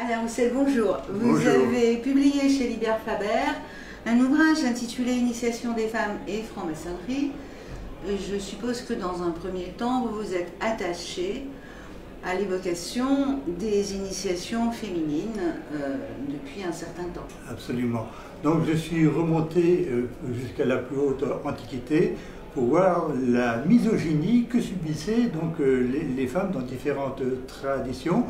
Alain Roussel, bonjour. Vous Bonjour. avez publié chez Liber Faber un ouvrage intitulé Initiation des femmes et franc-maçonnerie. Je suppose que dans un premier temps, vous vous êtes attaché à l'évocation des initiations féminines depuis un certain temps. Absolument. Donc je suis remonté jusqu'à la plus haute antiquité pour voir la misogynie que subissaient donc, les femmes dans différentes traditions.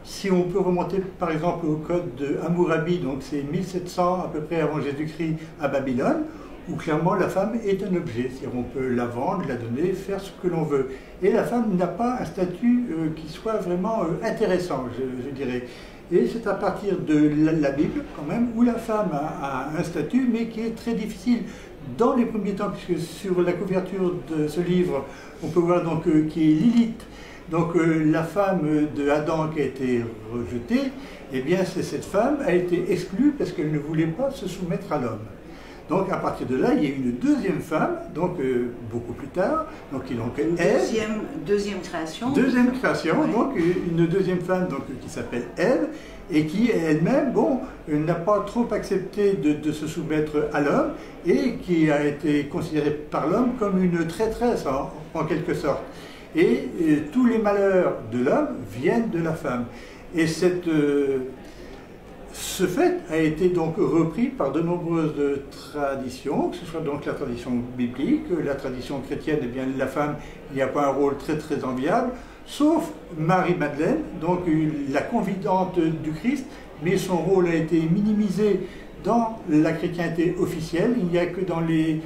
Si on peut remonter par exemple au code de Hammurabi, donc c'est 1700 à peu près avant Jésus-Christ à Babylone, où clairement la femme est un objet, c'est-à-dire on peut la vendre, la donner, faire ce que l'on veut. Et la femme n'a pas un statut qui soit vraiment intéressant, je dirais. Et c'est à partir de la Bible quand même, où la femme a un statut, mais qui est très difficile dans les premiers temps, puisque sur la couverture de ce livre, on peut voir donc qui est Lilith. Donc la femme de Adam qui a été rejetée, eh bien cette femme a été exclue parce qu'elle ne voulait pas se soumettre à l'homme. Donc à partir de là, il y a une deuxième femme, donc beaucoup plus tard, donc Ève. Deuxième création. Deuxième création, oui. Donc une deuxième femme donc, qui s'appelle Ève et qui elle-même, bon, n'a pas trop accepté de se soumettre à l'homme et qui a été considérée par l'homme comme une traîtresse en quelque sorte. Et tous les malheurs de l'homme viennent de la femme. Et ce fait a été donc repris par de nombreuses traditions, que ce soit donc la tradition biblique, la tradition chrétienne, eh bien la femme n'y a pas un rôle très enviable, sauf Marie-Madeleine, donc la confidente du Christ, mais son rôle a été minimisé dans la chrétienté officielle. Il n'y a que dans les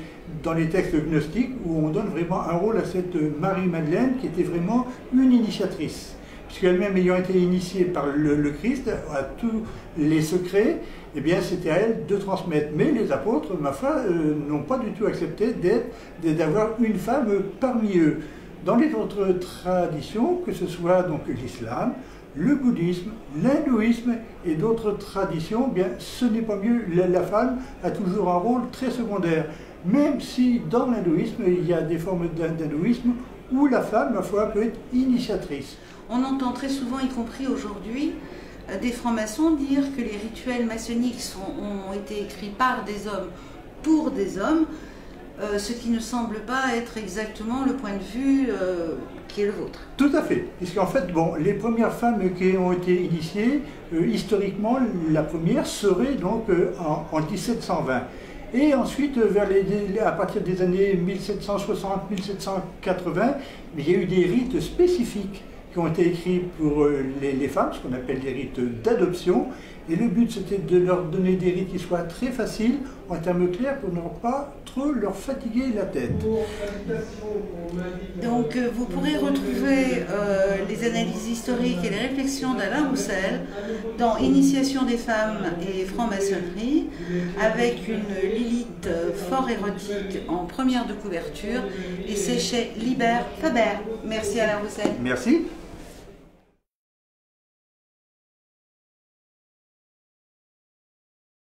textes gnostiques où on donne vraiment un rôle à cette Marie-Madeleine qui était vraiment une initiatrice. Puisqu'elle-même ayant été initiée par le Christ à tous les secrets, eh bien c'était à elle de transmettre. Mais les apôtres, ma foi, n'ont pas du tout accepté d'avoir une femme parmi eux. Dans les autres traditions, que ce soit donc l'islam, le bouddhisme, l'hindouisme et d'autres traditions, eh bien ce n'est pas mieux. La femme a toujours un rôle très secondaire. Même si dans l'hindouisme, il y a des formes d'hindouisme où la femme, ma foi, peut être initiatrice. On entend très souvent, y compris aujourd'hui, des francs-maçons dire que les rituels maçonniques ont été écrits par des hommes pour des hommes, ce qui ne semble pas être exactement le point de vue qui est le vôtre. Tout à fait, puisqu'en fait, bon, les premières femmes qui ont été initiées, historiquement, la première serait donc en 1720. Et ensuite, à partir des années 1760-1780, il y a eu des rites spécifiques qui ont été écrits pour les femmes, ce qu'on appelle des rites d'adoption. Et le but, c'était de leur donner des rites qui soient très faciles, en termes clairs, pour ne pas trop leur fatiguer la tête. Donc, vous pourrez retrouver les analyses historiques et les réflexions d'Alain Roussel dans Initiation des femmes et franc-maçonnerie, avec une Lilith fort érotique en première de couverture, et c'est chez Liber Faber. Merci Alain Roussel. Merci.